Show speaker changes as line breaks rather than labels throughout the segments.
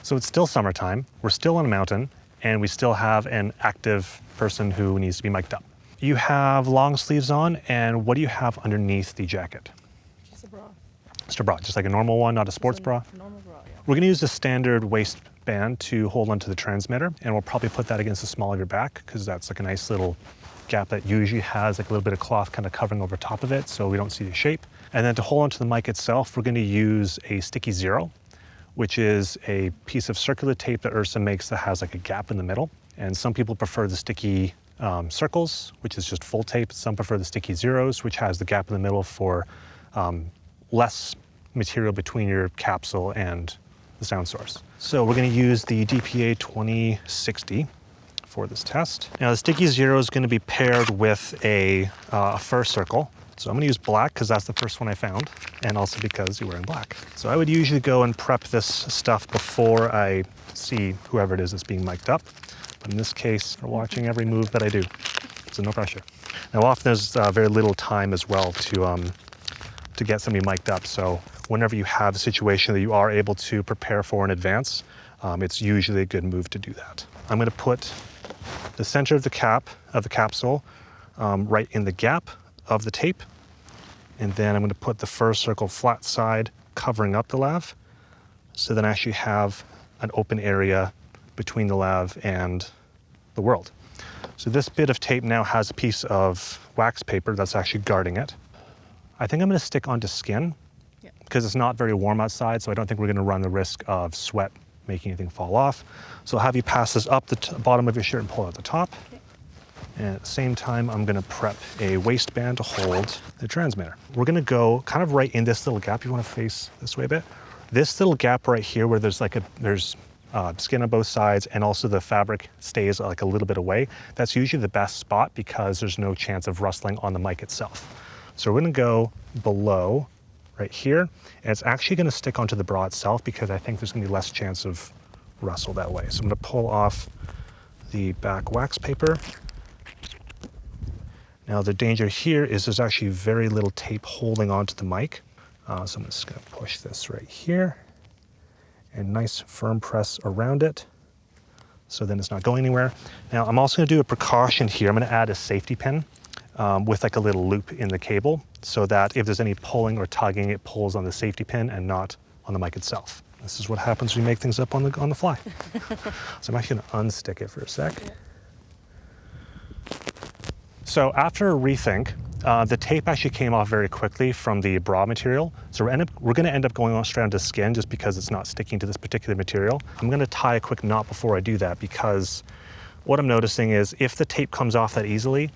So it's still summertime, we're still on a mountain, and we still have an active person who needs to be mic'd up. You have long sleeves on, and what do you have underneath the jacket?
Just a bra.
Just a bra, just like a normal one, not a sports bra?
Normal bra, yeah.
We're gonna use the standard waistband to hold onto the transmitter, and we'll probably put that against the small of your back, because that's like a nice little gap that usually has like a little bit of cloth kind of covering over top of it, so we don't see the shape. And then to hold onto the mic itself, we're gonna use a Sticky Zero, which is a piece of circular tape that Ursa makes that has like a gap in the middle. And some people prefer the Sticky Circles, which is just full tape. Some prefer the Sticky Zeros, which has the gap in the middle for less material between your capsule and the sound source. So we're gonna use the DPA 2060 for this test. Now the Sticky Zero is gonna be paired with a Fur Circle. So I'm gonna use black because that's the first one I found, and also because you're wearing black. So I would usually go and prep this stuff before I see whoever it is that's being mic'd up. But in this case, we're watching every move that I do, so no pressure. Now often there's very little time as well to get somebody mic'd up. So whenever you have a situation that you are able to prepare for in advance, it's usually a good move to do that. I'm gonna put the center of the capsule right in the gap of the tape. And then I'm going to put the Fur Circle flat side covering up the lav. So then I actually have an open area between the lav and the world. So this bit of tape now has a piece of wax paper that's actually guarding it. I think I'm going to stick onto skin because it's not very warm outside, so I don't think we're going to run the risk of sweat making anything fall off. So I'll have you pass this up the bottom of your shirt and pull out the top. Okay. And at the same time, I'm gonna prep a waistband to hold the transmitter. We're gonna go kind of right in this little gap. You wanna face this way a bit. This little gap right here where there's skin on both sides and also the fabric stays like a little bit away. That's usually the best spot because there's no chance of rustling on the mic itself. So we're gonna go below right here. And it's actually gonna stick onto the bra itself because I think there's gonna be less chance of rustle that way. So I'm gonna pull off the back wax paper. Now the danger here is there's actually very little tape holding onto the mic. So I'm just gonna push this right here and nice firm press around it so then it's not going anywhere. Now I'm also gonna do a precaution here. I'm gonna add a safety pin with like a little loop in the cable so that if there's any pulling or tugging, it pulls on the safety pin and not on the mic itself. This is what happens when you make things up on the fly. So I'm actually gonna unstick it for a sec. So after a rethink, the tape actually came off very quickly from the bra material. So we're gonna end up going on straight onto skin just because it's not sticking to this particular material. I'm gonna tie a quick knot before I do that because what I'm noticing is if the tape comes off that easily,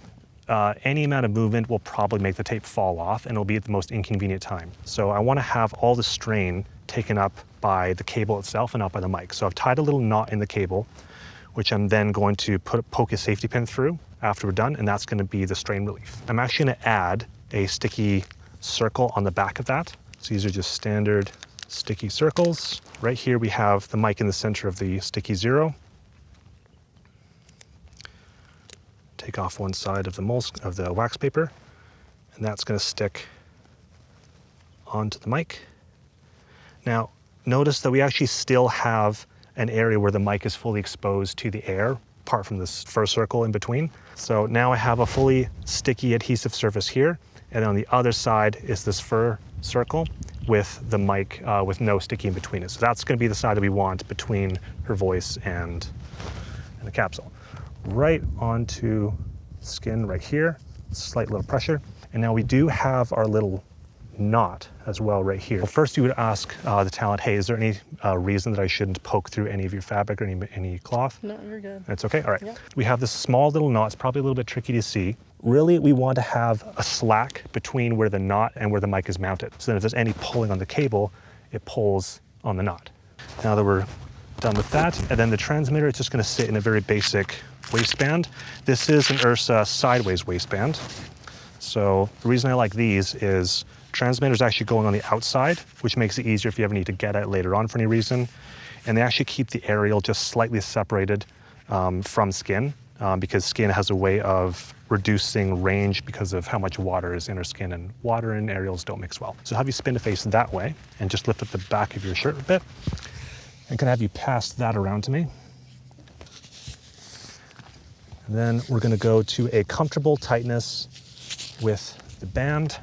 any amount of movement will probably make the tape fall off and it'll be at the most inconvenient time. So I wanna have all the strain taken up by the cable itself and not by the mic. So I've tied a little knot in the cable, which I'm then going to poke a safety pin through after we're done, and that's gonna be the strain relief. I'm actually gonna add a sticky circle on the back of that. So these are just standard sticky circles. Right here we have the mic in the center of the Sticky Zero. Take off one side of the wax paper, and that's gonna stick onto the mic. Now, notice that we actually still have an area where the mic is fully exposed to the air, apart from this Fur Circle in between. So now I have a fully sticky adhesive surface here, and on the other side is this Fur Circle with the mic with no sticky in between it. So that's gonna be the side that we want between her voice and the capsule. Right onto skin right here, slight little pressure. And now we do have our little knot as well right here. Well, first you would ask the talent, hey, is there any reason that I shouldn't poke through any of your fabric or any cloth?
No, you're good.
That's okay, all right.
Yeah.
We have this small little knot. It's probably a little bit tricky to see. Really, we want to have a slack between where the knot and where the mic is mounted. So then if there's any pulling on the cable, it pulls on the knot. Now that we're done with that, and then the transmitter is just gonna sit in a very basic waistband. This is an Ursa sideways waistband. So the reason I like these is transmitter is actually going on the outside, which makes it easier if you ever need to get at it later on for any reason. And they actually keep the aerial just slightly separated from skin because skin has a way of reducing range because of how much water is in our skin, and water and aerials don't mix well. So have you spin the face that way and just lift up the back of your shirt a bit. I'm gonna have you pass that around to me. And then we're gonna go to a comfortable tightness with the band.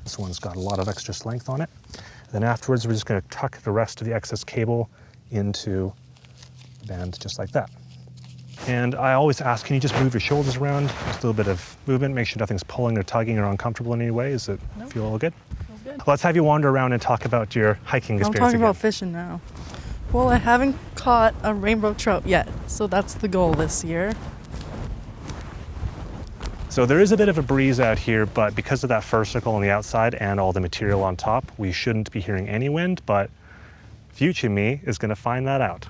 This one's got a lot of extra length on it. Then afterwards, we're just gonna tuck the rest of the excess cable into the band just like that. And I always ask, can you just move your shoulders around? Just a little bit of movement, make sure nothing's pulling or tugging or uncomfortable in any way. Does it feel all good?
Feels good.
Let's have you wander around and talk about your hiking experience.
I'm talking
again.
about fishing now. Well, I haven't caught a rainbow trout yet, so that's the goal this year.
So there is a bit of a breeze out here, but because of that fur circle on the outside and all the material on top, we shouldn't be hearing any wind, but future me is gonna find that out.